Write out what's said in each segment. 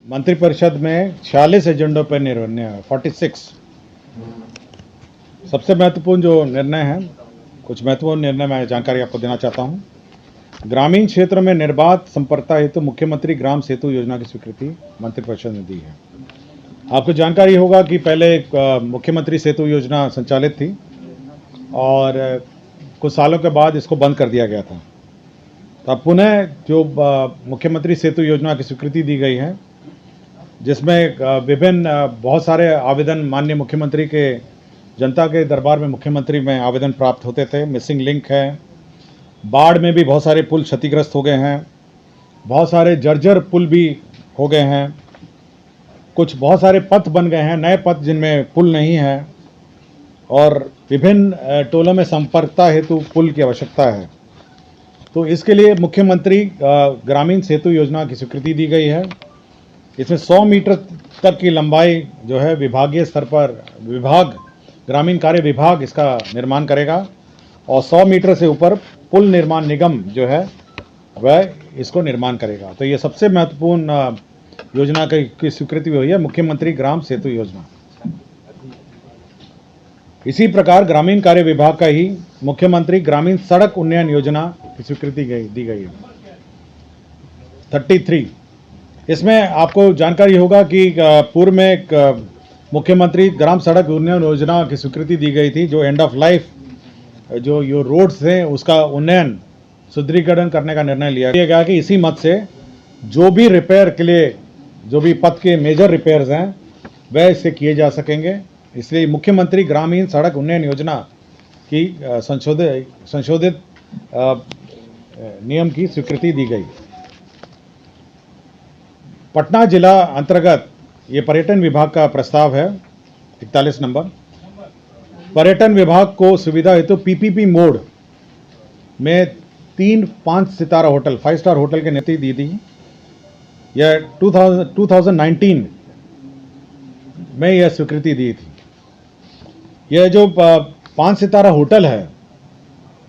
मंत्रिपरिषद में 46 एजेंडों पर निर्णय 46 सबसे महत्वपूर्ण जो निर्णय है, कुछ महत्वपूर्ण निर्णय मैं जानकारी आपको देना चाहता हूं। ग्रामीण क्षेत्र में निर्बाध संपर्कता हेतु मुख्यमंत्री ग्राम सेतु योजना की स्वीकृति मंत्रिपरिषद ने दी है। आपको जानकारी होगा कि पहले मुख्यमंत्री सेतु योजना संचालित थी और कुछ सालों के बाद इसको बंद कर दिया गया था। तो अब पुनः जो मुख्यमंत्री सेतु योजना की स्वीकृति दी गई है, जिसमें विभिन्न बहुत सारे आवेदन माननीय मुख्यमंत्री के जनता के दरबार में मुख्यमंत्री में आवेदन प्राप्त होते थे। मिसिंग लिंक है, बाढ़ में भी बहुत सारे पुल क्षतिग्रस्त हो गए हैं, बहुत सारे जर्जर पुल भी हो गए हैं, कुछ बहुत सारे पथ बन गए हैं, नए पथ जिनमें पुल नहीं है, और विभिन्न टोलों में संपर्कता हेतु पुल की आवश्यकता है। तो इसके लिए मुख्यमंत्री ग्रामीण सेतु योजना की स्वीकृति दी गई है। इसमें 100 मीटर तक की लंबाई जो है विभागीय स्तर पर ग्रामीण कार्य विभाग इसका निर्माण करेगा और 100 मीटर से ऊपर पुल निर्माण निगम जो है वह इसको निर्माण करेगा। तो ये सबसे महत्वपूर्ण योजना की स्वीकृति हुई है, मुख्यमंत्री ग्राम सेतु योजना। इसी प्रकार ग्रामीण कार्य विभाग का ही मुख्यमंत्री ग्रामीण सड़क उन्नयन योजना की स्वीकृति दी गई है 33। इसमें आपको जानकारी होगा कि पूर्व में एक मुख्यमंत्री ग्राम सड़क उन्नयन योजना की स्वीकृति दी गई थी, जो एंड ऑफ लाइफ जो रोड्स थे उसका उन्नयन सुदृढ़ीकरण करने का निर्णय लिया गया कि इसी मत से जो भी रिपेयर के लिए जो भी पथ के मेजर रिपेयर्स हैं वह इससे किए जा सकेंगे। इसलिए मुख्यमंत्री ग्रामीण सड़क उन्नयन योजना की संशोधित नियम की स्वीकृति दी गई। पटना जिला अंतर्गत ये पर्यटन विभाग का प्रस्ताव है 41 नंबर। पर्यटन विभाग को सुविधा हेतु पीपीपी मोड में 3-5 सितारा होटल 5 स्टार होटल की नीति दी थी। यह 2019 में यह स्वीकृति दी थी। यह जो 5 सितारा होटल है,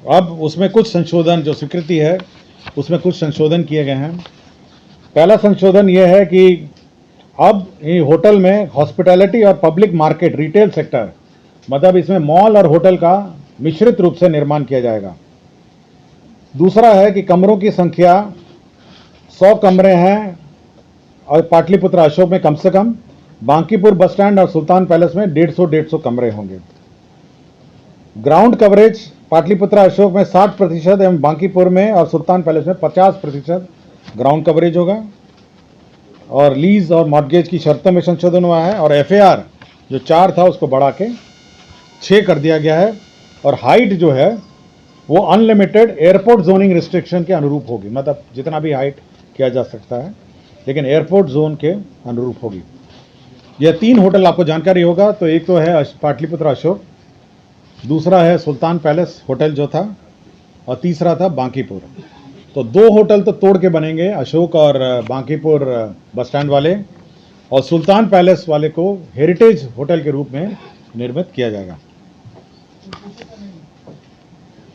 अब उसमें कुछ संशोधन, जो स्वीकृति है उसमें कुछ संशोधन किए गए हैं। पहला संशोधन यह है कि अब ये होटल में हॉस्पिटैलिटी और पब्लिक मार्केट रिटेल सेक्टर, मतलब इसमें मॉल और होटल का मिश्रित रूप से निर्माण किया जाएगा। दूसरा है कि कमरों की संख्या 100 कमरे हैं और पाटलिपुत्र अशोक में कम से कम, बांकीपुर बस स्टैंड और सुल्तान पैलेस में 150 कमरे होंगे। ग्राउंड कवरेज पाटलिपुत्र अशोक में 60% एवं बांकीपुर में और सुल्तान पैलेस में 50% ग्राउंड कवरेज होगा। और लीज और मॉर्गेज की शर्तों में संशोधन हुआ है और एफएआर जो 4 था उसको बढ़ा के 6 कर दिया गया है। और हाइट जो है वो अनलिमिटेड एयरपोर्ट जोनिंग रिस्ट्रिक्शन के अनुरूप होगी, मतलब जितना भी हाइट किया जा सकता है, लेकिन एयरपोर्ट जोन के अनुरूप होगी। यह 3 होटल आपको जानकारी होगा, तो एक तो है पाटलिपुत्र अशोक, दूसरा है सुल्तान पैलेस होटल जो था, और तीसरा था बांकीपुर। तो 2 होटल तो तोड़ के बनेंगे, अशोक और बांकीपुर बस स्टैंड वाले, और सुल्तान पैलेस वाले को हेरिटेज होटल के रूप में निर्मित किया जाएगा।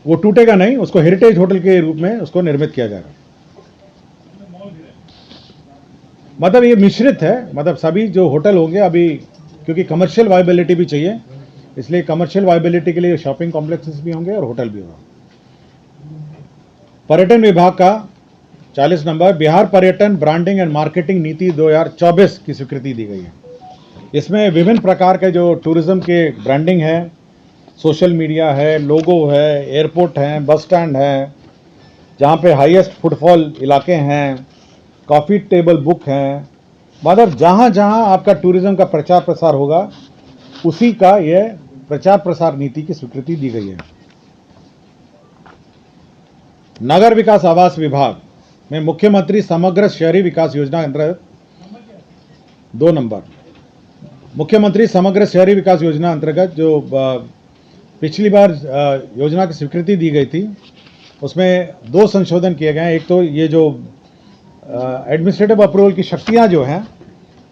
वो टूटेगा नहीं, उसको हेरिटेज होटल के रूप में उसको निर्मित किया जाएगा। मतलब ये मिश्रित है, मतलब सभी जो होटल होंगे अभी, क्योंकि कमर्शियल वायबिलिटी भी चाहिए, इसलिए कमर्शियल वायबिलिटी के लिए शॉपिंग कॉम्प्लेक्सेस भी होंगे और होटल भी होगा। पर्यटन विभाग का 40 नंबर बिहार पर्यटन ब्रांडिंग एंड मार्केटिंग नीति 2024 की स्वीकृति दी गई है। इसमें विभिन्न प्रकार के जो टूरिज्म के ब्रांडिंग है, सोशल मीडिया है, लोगो है, एयरपोर्ट है, बस स्टैंड है, जहाँ पे हाईएस्ट फुटफॉल इलाके हैं, कॉफ़ी टेबल बुक हैं, मतलब जहाँ जहाँ आपका टूरिज्म का प्रचार प्रसार होगा उसी का यह प्रचार प्रसार नीति की स्वीकृति दी गई है। नगर विकास आवास विभाग में मुख्यमंत्री समग्र शहरी विकास योजना के अंतर्गत 2 नंबर मुख्यमंत्री समग्र शहरी विकास योजना अंतर्गत जो पिछली बार योजना की स्वीकृति दी गई थी, उसमें 2 संशोधन किए गए हैं। एक तो ये जो एडमिनिस्ट्रेटिव अप्रूवल की शक्तियां जो हैं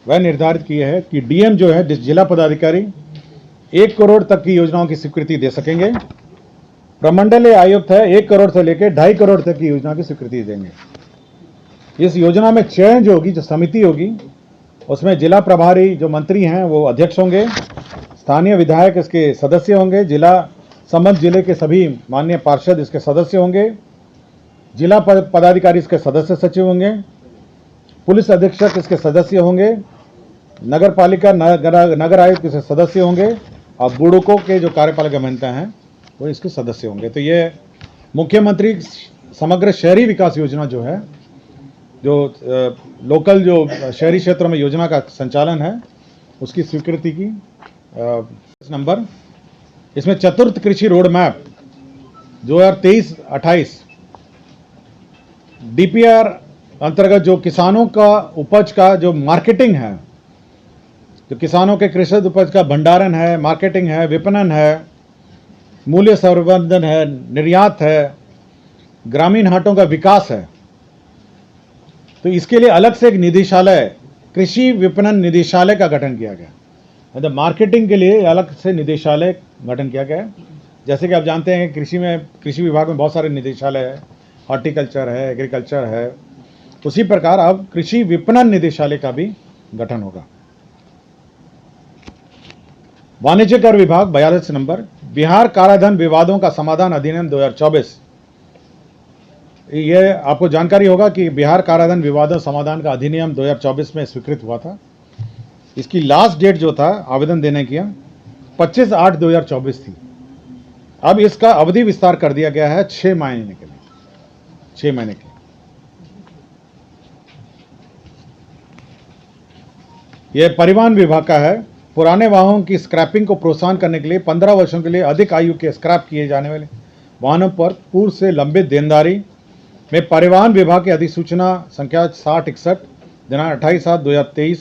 वह निर्धारित की है कि डीएम जो है, जिला पदाधिकारी 1 करोड़ तक की योजनाओं की स्वीकृति दे सकेंगे। प्रमंडलीय आयुक्त है 1 करोड़ से लेकर 2.5 करोड़ तक की योजना की स्वीकृति देंगे। इस योजना में चयन जो होगी, जो समिति होगी, उसमें जिला प्रभारी जो मंत्री हैं वो अध्यक्ष होंगे, स्थानीय विधायक इसके सदस्य होंगे, जिला संबंध जिले के सभी माननीय पार्षद इसके सदस्य होंगे, जिला पदाधिकारी इसके सदस्य सचिव होंगे, पुलिस अधीक्षक इसके सदस्य होंगे, नगर पालिका नगर आयुक्त इसके सदस्य होंगे और बुड़को के जो कार्यपालक अभियंता हैं वो इसके सदस्य होंगे। तो ये मुख्यमंत्री समग्र शहरी विकास योजना जो है, जो लोकल जो शहरी क्षेत्रों में योजना का संचालन है उसकी स्वीकृति की नंबर। इसमें चतुर्थ कृषि रोड मैप 2023-28 डीपीआर अंतर्गत जो किसानों का उपज का जो मार्केटिंग है, जो किसानों के कृषि उपज का भंडारण है, मार्केटिंग है, विपणन है, मूल्य संवर्धन है, निर्यात है, ग्रामीण हाटों का विकास है, तो इसके लिए अलग से एक निदेशालय, कृषि विपणन निदेशालय का गठन किया गया। मतलब मार्केटिंग के लिए अलग से निदेशालय गठन किया गया है। जैसे कि आप जानते हैं कृषि विभाग में बहुत सारे निदेशालय है, हॉर्टिकल्चर है, एग्रीकल्चर है, उसी प्रकार अब कृषि विपणन निदेशालय का भी गठन होगा। वाणिज्य कर विभाग 42 नंबर, बिहार काराधन विवादों का समाधान अधिनियम 2024। ये आपको जानकारी होगा कि बिहार काराधन विवादों समाधान का अधिनियम 2024 में स्वीकृत हुआ था। इसकी लास्ट डेट जो था आवेदन देने की 25/8/2024 थी। अब इसका अवधि विस्तार कर दिया गया है 6 महीने के लिए, 6 महीने के। यह परिवहन विभाग का है। पुराने वाहनों की स्क्रैपिंग को प्रोत्साहन करने के लिए 15 वर्षों के लिए अधिक आयु के स्क्रैप किए जाने वाले वाहनों पर पूर्व से लंबित देनदारी में परिवहन विभाग की अधिसूचना संख्या 6061 दिनांक 28/7/2023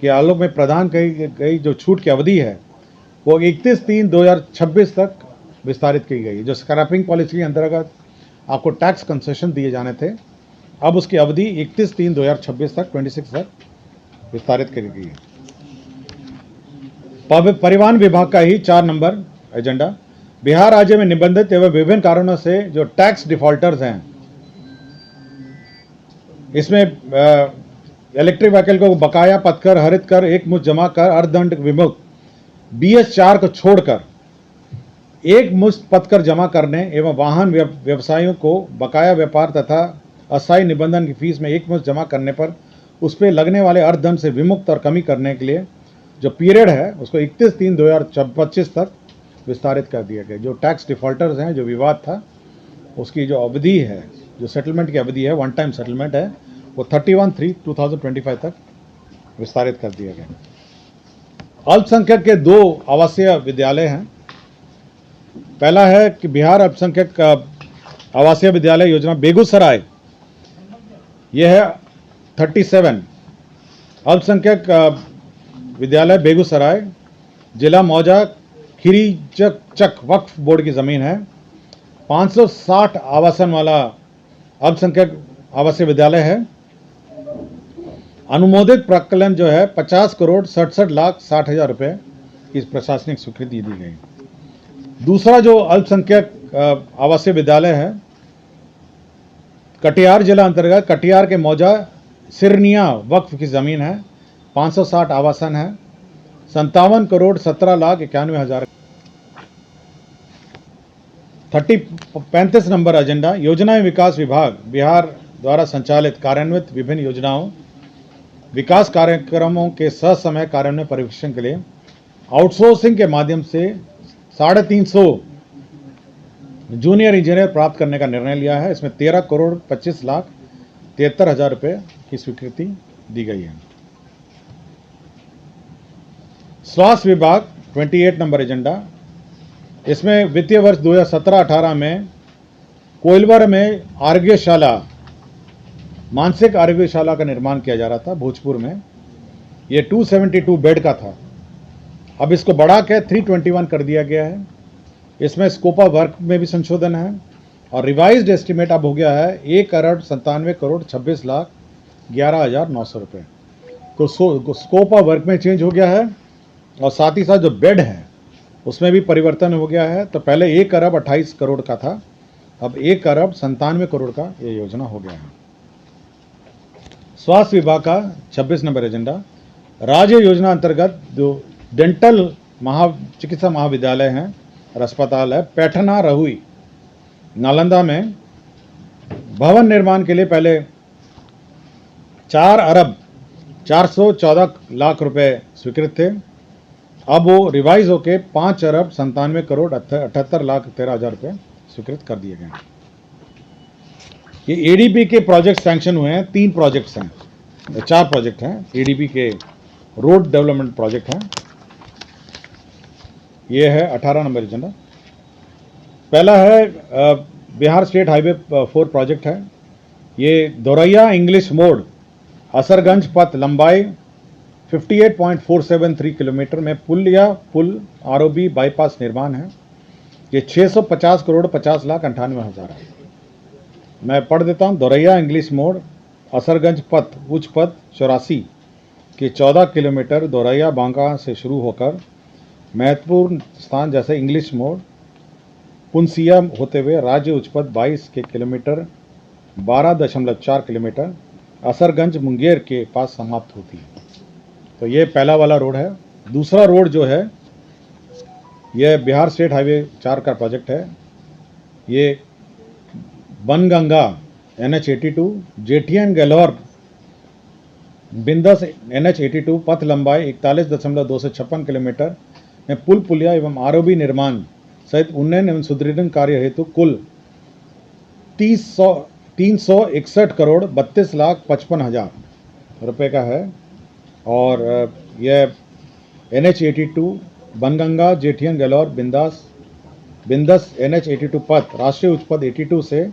के आलोक में प्रदान की गई जो छूट की अवधि है वो 31/3/2026 तक विस्तारित की गई। जो स्क्रैपिंग पॉलिसी के अंतर्गत आपको टैक्स कंसेशन दिए जाने थे, अब उसकी अवधि 31/3/2026 तक 26 तक विस्तारित की गई है। परिवहन विभाग का ही 4 नंबर एजेंडा, बिहार राज्य में निबंधित एवं विभिन्न कारणों से जो टैक्स डिफॉल्टर्स हैं, इसमें इलेक्ट्रिक व्हीकल को बकाया पथकर, हरित कर, एक मुश्त जमा कर, अर्धदंड विमुक्त BS4 को छोड़कर एक मुश्त पथकर जमा करने एवं वाहन व्यवसायियों को बकाया व्यापार तथा अस्थायी निबंधन की फीस में एक मुश्त जमा करने पर उस पर लगने वाले अर्धदंड से विमुक्त और कमी करने के लिए जो पीरियड है उसको 31/3/2025 तक विस्तारित कर दिया गया। जो टैक्स डिफॉल्टर्स हैं, जो विवाद था, उसकी जो अवधि है, जो सेटलमेंट की अवधि है, वन टाइम सेटलमेंट है, वो 31/3/2025 तक विस्तारित कर दिया गया। अल्पसंख्यक के 2 आवासीय विद्यालय हैं। पहला है कि बिहार अल्पसंख्यक आवासीय विद्यालय योजना बेगूसराय, यह है 37 अल्पसंख्यक विद्यालय बेगूसराय, जिला मौजा, खीरी चक वक्फ बोर्ड की ज़मीन है। 560 आवासन वाला अल्पसंख्यक आवासीय विद्यालय है। अनुमोदित प्रकलन जो है 50,67,60,60,000 रुपये की प्रशासनिक स्वीकृति दी गई। दूसरा जो अल्पसंख्यक आवासीय विद्यालय है कटिहार जिला अंतर्गत कटिहार के मौजा सिरनिया वक्फ की ज़मीन है। 560 आवासन है। 57,17,91,000। 35 नंबर एजेंडा, योजना विकास विभाग बिहार द्वारा संचालित कार्यान्वित विभिन्न योजनाओं विकास कार्यक्रमों के ससमय कार्यान्वयन परीक्षण के लिए आउटसोर्सिंग के माध्यम से 350 जूनियर इंजीनियर प्राप्त करने का निर्णय लिया है। इसमें 13,25,73,000 रुपये की स्वीकृति दी गई है। स्वास्थ्य विभाग 28 नंबर एजेंडा, इसमें वित्तीय वर्ष 2017-18 में कोइलवर में आरोग्यशाला, मानसिक आरोग्यशाला का निर्माण किया जा रहा था भोजपुर में। ये 272 बेड का था, अब इसको बढ़ा के 321 कर दिया गया है। इसमें स्कोप ऑफ वर्क में भी संशोधन है और रिवाइज्ड एस्टिमेट अब हो गया है 1,97,26,11,900 रुपये। तो स्कोप ऑफ वर्क में चेंज हो गया है और साथ ही साथ जो बेड है उसमें भी परिवर्तन हो गया है। तो पहले 1,28,00,00,000 का था, अब 1,97,00,00,000 का ये योजना हो गया है। स्वास्थ्य विभाग का 26 नंबर एजेंडा, राज्य योजना अंतर्गत जो डेंटल चिकित्सा महाविद्यालय हैं और अस्पताल है पैठना रहुई नालंदा में, भवन निर्माण के लिए पहले 4 अरब 414 लाख रुपए स्वीकृत थे। अब वो रिवाइज होके 5 अरब 97 करोड़ 78 लाख 13 हजार रुपये स्वीकृत कर दिए गए हैं। ये एडीबी के प्रोजेक्ट सैंक्शन हुए हैं, 3 प्रोजेक्ट्स हैं, 4 प्रोजेक्ट हैं एडीबी के रोड डेवलपमेंट प्रोजेक्ट हैं। ये है 18 नंबर एजेंडा। पहला है बिहार स्टेट हाईवे 4 प्रोजेक्ट है। ये दोरैया इंग्लिश मोड़ असरगंज पथ लंबाई 58.473 किलोमीटर में पुल आरओबी बाईपास निर्माण है। ये 650 करोड़ 50 लाख 98 हज़ार है। मैं पढ़ देता हूँ। दोरैया इंग्लिश मोड़ असरगंज पथ उच्च पथ 84 के 14 किलोमीटर दोरैया बांका से शुरू होकर महत्वपूर्ण स्थान जैसे इंग्लिश मोड़ पुनसिया होते हुए राज्य उच्च पथ 22 के किलोमीटर 12.4 किलोमीटर असरगंज मुंगेर के पास समाप्त होती है। तो ये पहला वाला रोड है। दूसरा रोड जो है यह बिहार स्टेट हाईवे 4 का प्रोजेक्ट है। ये Banganga NH82 Jethian galore बिंदस NH82 पथ लंबाई 41.256 किलोमीटर में पुल पुलिया एवं आरओबी निर्माण सहित उन्नयन एवं सुदृढ़ीकरण कार्य हेतु कुल 361 करोड़ 32 लाख 55 हजार रुपये का है। और यह NH82 Banganga Jethian galore बिंदस NH82 पथ राष्ट्रीय उच्च पथ 82 से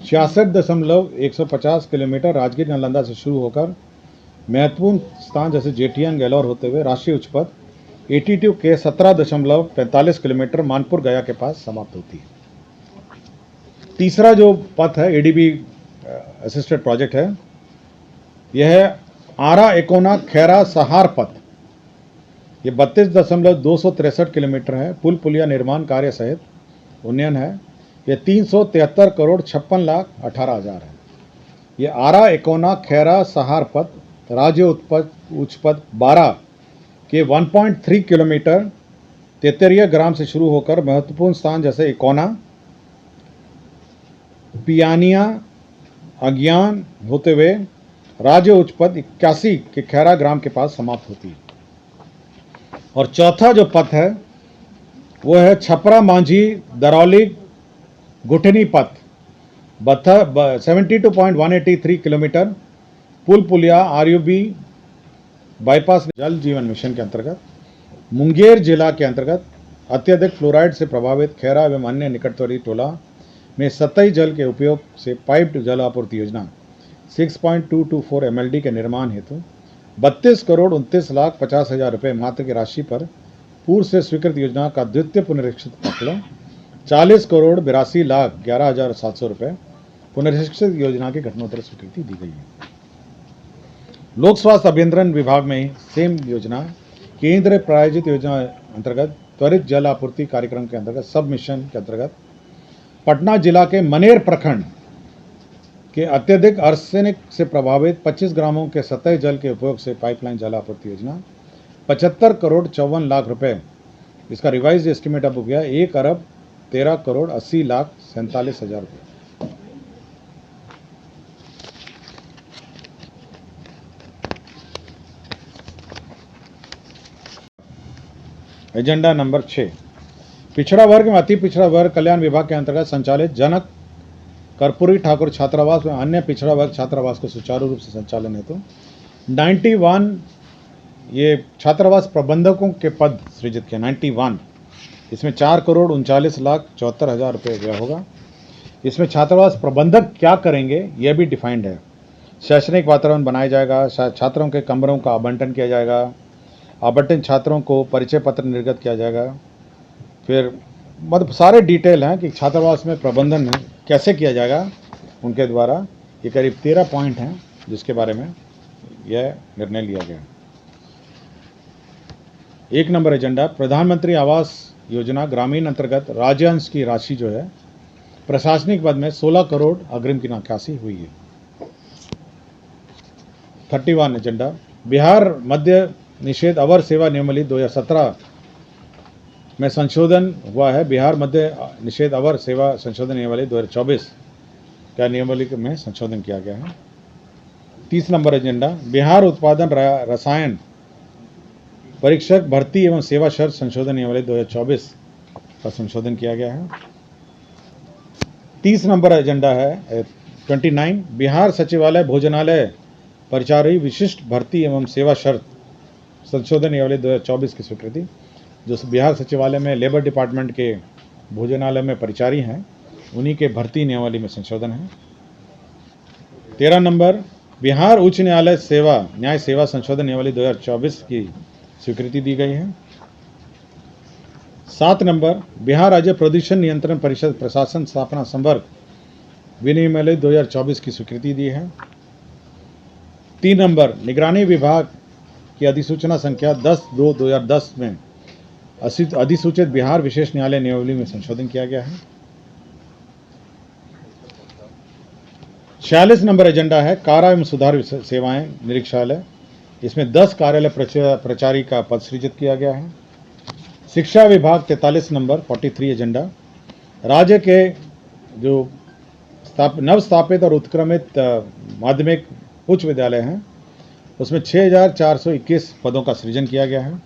66.150 किलोमीटर राजगीर नालंदा से शुरू होकर महत्वपूर्ण स्थान जैसे जेठियन गैलोर होते हुए राष्ट्रीय उच्च पथ 82 के 17.45 किलोमीटर मानपुर गया के पास समाप्त होती है। तीसरा जो पथ है एडीबी असिस्टेड प्रोजेक्ट है, यह है आरा एकोना खैरा सहार पथ। ये 32.263 किलोमीटर है। पुल पुलिया निर्माण कार्य सहित उन्नयन है। ये 373 करोड़ 56 लाख 18 हज़ार है। ये आरा एकोना खैरा सहार पथ राज्य उच्च पथ 12 के 1.3 किलोमीटर तेतरिया ग्राम से शुरू होकर महत्वपूर्ण स्थान जैसे इकोना पियानिया अज्ञान होते हुए राज्य उच्च पथ 81 के खैरा ग्राम के पास समाप्त होती है। और चौथा जो पथ है वो है छपरा मांझी दरौली गुठनी पथ 72.183 किलोमीटर पुल पुलिया आरयूबी बाईपास जल जीवन मिशन के अंतर्गत मुंगेर जिला के अंतर्गत अत्यधिक फ्लोराइड से प्रभावित खैरा एवं अन्य निकटवर्ती टोला में सतही जल के उपयोग से पाइप्ड जल आपूर्ति योजना 6.224 MLD के निर्माण हेतु 32 करोड़ 29 लाख 50 हज़ार रुपये मात्र की राशि पर पूर्व से स्वीकृत योजना का द्वितीय पुनरीक्षित पत्र 40 करोड़ 82 लाख 11 हज़ार 700 रुपये पुनरीक्षित योजना की घटनोत्तर स्वीकृति दी गई है। लोक स्वास्थ्य अभियंत्रण विभाग में सेम योजना केंद्र प्रायोजित योजना अंतर्गत त्वरित जल आपूर्ति कार्यक्रम के अंतर्गत सब मिशन के अंतर्गत पटना जिला के मनेर प्रखंड के अत्यधिक आर्सेनिक से प्रभावित 25 ग्रामों के सतही जल के उपयोग से पाइपलाइन जल आपूर्ति योजना 75 करोड़ 54 लाख रुपए, इसका रिवाइज एस्टिमेट अब हो गया 1 अरब 13 करोड़ 80 लाख 47 हज़ार रुपये। एजेंडा नंबर 6 पिछड़ा वर्ग में अति पिछड़ा वर्ग कल्याण विभाग के अंतर्गत संचालित जनक कर्पूरी ठाकुर छात्रावास में अन्य पिछड़ा वर्ग छात्रावास को सुचारू रूप से संचालन हेतु 91 ये छात्रावास प्रबंधकों के पद सृजित किया 91। इसमें 4 करोड़ 39 लाख 74 हज़ार रुपये व्यय होगा। इसमें छात्रावास प्रबंधक क्या करेंगे यह भी डिफाइंड है। शैक्षणिक वातावरण बनाया जाएगा, छात्रों के कमरों का आवंटन किया जाएगा, आवंटन छात्रों को परिचय पत्र निर्गत किया जाएगा। फिर मतलब सारे डिटेल हैं कि छात्रावास में प्रबंधन कैसे किया जाएगा उनके द्वारा। ये करीब 13 पॉइंट हैं जिसके बारे में यह निर्णय लिया गया। 1 नंबर एजेंडा प्रधानमंत्री आवास योजना ग्रामीण अंतर्गत राज्यांश की राशि जो है प्रशासनिक पद में 16 करोड़ अग्रिम की निकासी हुई है। 31 एजेंडा बिहार मद्य निषेध अवर सेवा नियमावली 2017 में संशोधन हुआ है। बिहार मद्य निषेध अवर सेवा संशोधन नियमावली 2024 का नियमावली में संशोधन किया गया है। 30 नंबर एजेंडा बिहार उत्पादन रसायन परीक्षक भर्ती एवं सेवा शर्त संशोधन नियमावली 2024 का संशोधन किया गया है। 30 नंबर एजेंडा है 29 बिहार सचिवालय भोजनालय परिचारी विशिष्ट भर्ती एवं सेवा शर्त संशोधन नियमावली 2024 की स्वीकृति। जो बिहार सचिवालय में लेबर डिपार्टमेंट के भोजनालय में परिचारी हैं उन्हीं के भर्ती नियमावली में संशोधन है। 13 नंबर बिहार उच्च न्यायालय न्याय सेवा संशोधन नियमावली 2024 की स्वीकृति दी गई है। 7 नंबर बिहार राज्य प्रदूषण नियंत्रण परिषद प्रशासन स्थापना संवर्ग विनियमावली 2024 की स्वीकृति दी है। 3 नंबर निगरानी विभाग की अधिसूचना संख्या 10/2/2010 में अधिसूचित बिहार विशेष न्यायालय नियमावली में संशोधन किया गया है। 46 नंबर एजेंडा है कारा एवं सुधार सेवाएं निरीक्षालय। इसमें 10 कार्यालय प्रचारी का पद सृजित किया गया है। शिक्षा विभाग 43 नंबर 43 एजेंडा राज्य के जो नवस्थापित और उत्क्रमित माध्यमिक उच्च विद्यालय हैं उसमें 6421 पदों का सृजन किया गया है।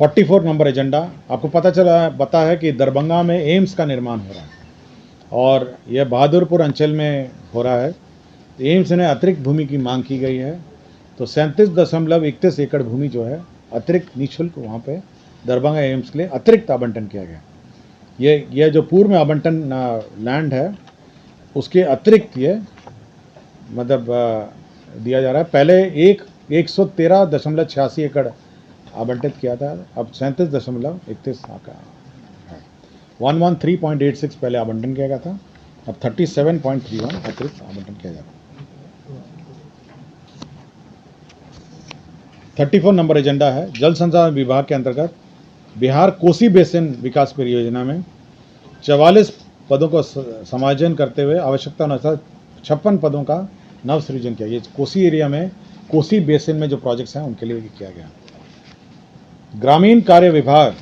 44 नंबर एजेंडा आपको पता है कि दरभंगा में एम्स का निर्माण हो रहा है और यह बहादुरपुर अंचल में हो रहा है। एम्स ने अतिरिक्त भूमि की मांग की गई है तो 37.31 एकड़ भूमि जो है अतिरिक्त निःशुल्क वहाँ पे दरभंगा एम्स के लिए अतिरिक्त आवंटन किया गया। ये जो पूर्व में आवंटन लैंड है उसके अतिरिक्त ये मतलब दिया जा रहा है। पहले 113.86 एकड़ आवंटित किया था, अब 37.31 का 113.86 पहले आवंटन किया गया था, अब 37.31 अतिरिक्त आवंटन किया जा रहा है। 34 नंबर एजेंडा है जल संसाधन विभाग के अंतर्गत बिहार कोसी बेसिन विकास परियोजना में 44 पदों को समायोजन करते हुए आवश्यकता अनुसार 56 पदों का नव सृजन किया। ये कोसी एरिया में कोसी बेसिन में जो प्रोजेक्ट्स हैं उनके लिए किया गया। ग्रामीण कार्य विभाग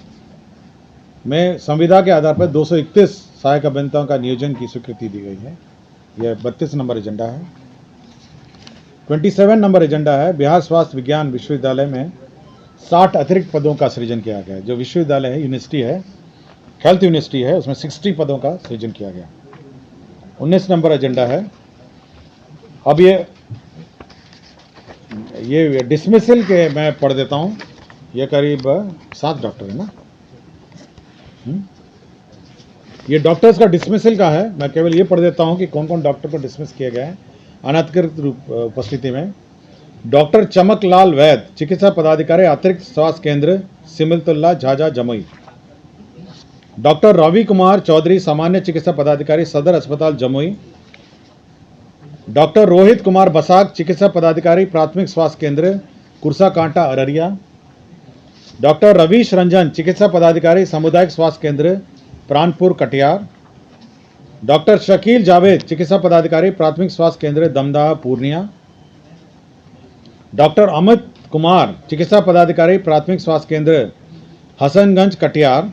में संविदा के आधार पर 231 सहायक अभियंताओं का नियोजन की स्वीकृति दी गई है। यह 32 नंबर एजेंडा है। 27 नंबर एजेंडा है बिहार स्वास्थ्य विज्ञान विश्वविद्यालय में 60 अतिरिक्त पदों का सृजन किया गया। जो विश्वविद्यालय है यूनिवर्सिटी है हेल्थ यूनिवर्सिटी है उसमें 60 पदों का सृजन किया गया। 19 नंबर एजेंडा है अब ये डिसमिसल के मैं पढ़ देता हूँ। ये करीब 7 डॉक्टर है ना, ये डॉक्टर्स का डिसमिसल का है। मैं केवल ये पढ़ देता हूँ कि कौन कौन डॉक्टर को डिसमिस किए गए हैं अनधिकृत उपस्थिति में। डॉक्टर चमकलाल वैद चिकित्सा पदाधिकारी अतिरिक्त स्वास्थ्य केंद्र सिमलतुल्ला झाझा जमुई। डॉक्टर रवि कुमार चौधरी सामान्य चिकित्सा पदाधिकारी सदर अस्पताल जमुई। डॉक्टर रोहित कुमार बसाक चिकित्सा पदाधिकारी प्राथमिक स्वास्थ्य केंद्र कुरसा कांटा अररिया। डॉक्टर रवीश रंजन चिकित्सा पदाधिकारी सामुदायिक स्वास्थ्य केंद्र प्राणपुर कटिहार। डॉक्टर शकील जावेद चिकित्सा पदाधिकारी प्राथमिक स्वास्थ्य केंद्र दमदाहा पूर्णिया। डॉक्टर अमित कुमार चिकित्सा पदाधिकारी प्राथमिक स्वास्थ्य केंद्र हसनगंज कटिहार।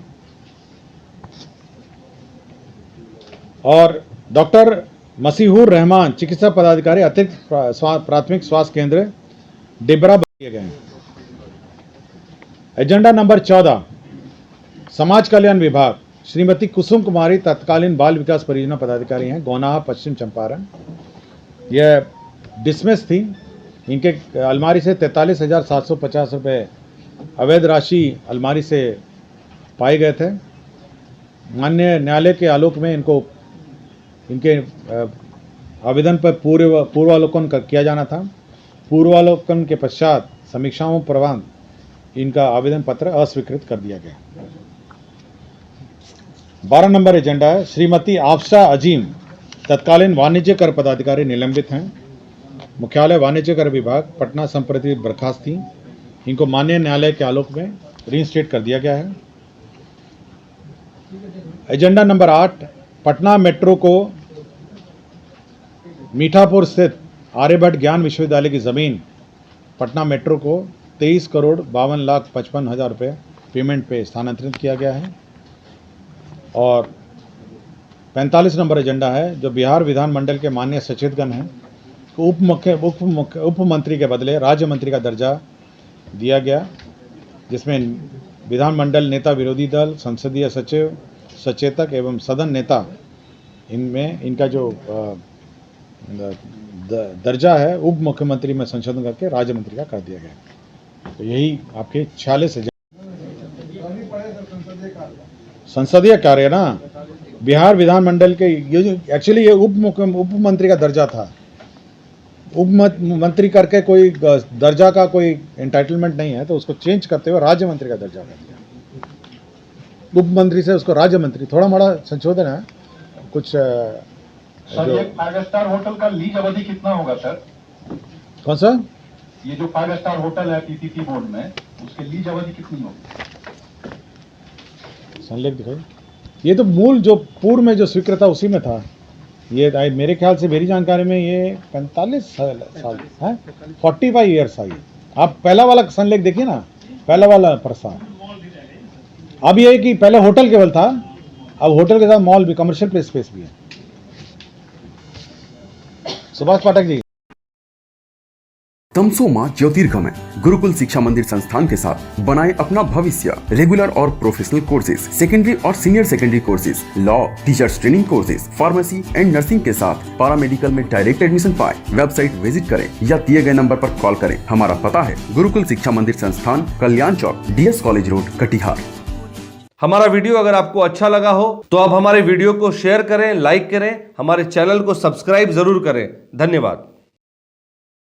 और डॉक्टर मसीहुर रहमान चिकित्सा पदाधिकारी अतिरिक्त प्राथमिक स्वास्थ्य केंद्र डिबरा किए गए हैं। एजेंडा नंबर 14 समाज कल्याण विभाग श्रीमती कुसुम कुमारी तत्कालीन बाल विकास परियोजना पदाधिकारी हैं गौनाहा पश्चिम चंपारण। यह डिसमिस थी। इनके अलमारी से 43,750 रुपये अवैध राशि अलमारी से पाए गए थे। माननीय न्यायालय के आलोक में इनके आवेदन पर पूर्वावलोकन किया जाना था। पूर्वावलोकन के पश्चात समीक्षाओं प्रबंध इनका आवेदन पत्र अस्वीकृत कर दिया गया। 12 नंबर एजेंडा है श्रीमती आफशा अजीम तत्कालीन वाणिज्य कर पदाधिकारी निलंबित हैं। मुख्यालय वाणिज्य कर विभाग पटना संप्रति बर्खास्त थी। इनको माननीय न्यायालय के आलोक में रीइंस्टेट कर दिया गया है। एजेंडा नंबर 8 पटना मेट्रो को मीठापुर स्थित आर्यभट्ट ज्ञान विश्वविद्यालय की ज़मीन पटना मेट्रो को 23,52,55,000 रुपये पेमेंट पे स्थानांतरित किया गया है। और 45 नंबर एजेंडा है जो बिहार विधानमंडल के माननीय सचेतगण हैं को उप मंत्री के बदले राज्य मंत्री का दर्जा दिया गया, जिसमें विधानमंडल नेता, विरोधी दल, संसदीय सचिव, सचेतक एवं सदन नेता, इनमें इनका जो दर्जा है उप मुख्यमंत्री में संशोधन करके राज्य मंत्री का कर दिया गया। तो यही आपके 46 संसदीय कार्य ना, बिहार विधानमंडल के ये जो एक्चुअली ये उप मंत्री का दर्जा था। उप मंत्री करके कोई दर्जा का कोई एंटाइटलमेंट नहीं है, तो उसको चेंज करते हुए राज्य मंत्री का दर्जा कर दिया। उप मंत्री से उसको राज्य मंत्री, थोड़ा मोड़ा संशोधन है कुछ। सर, ये 5 स्टार होटल का लीज अवधि कितना होगा सर? कौन सा? ये जो 5 स्टार होटल है पीपीपी बोर्ड में, उसकी लीज अवधि कितनी होगी? संलेख दिखाइए। ये तो मूल जो पूर्व में जो स्वीकृत था उसी में था। ये मेरे ख्याल से, मेरी जानकारी में ये 45 साल है, 45 ईयर्स आई। आप पहला वाला संलेख देखिए ना, पहला वाला प्रस्ताव। अब ये है कि पहले होटल केवल था, अब होटल के साथ मॉल भी, कमर्शियल स्पेस भी है। सुभाष पाठक जी। तमसोमा ज्योतिर्गमय गुरुकुल शिक्षा मंदिर संस्थान के साथ बनाए अपना भविष्य। रेगुलर और प्रोफेशनल कोर्सेज, सेकेंडरी और senior secondary courses, law, teachers training courses, pharmacy and nursing के साथ पैरामेडिकल में डायरेक्ट एडमिशन पाए। वेबसाइट विजिट करें या दिए गए नंबर पर कॉल करें। हमारा पता है गुरुकुल शिक्षा मंदिर संस्थान, कल्याण चौक, DS कॉलेज रोड, कटिहार। हमारा वीडियो अगर आपको अच्छा लगा हो तो आप हमारे वीडियो को शेयर करें, लाइक करें, हमारे चैनल को सब्सक्राइब जरूर करें। धन्यवाद।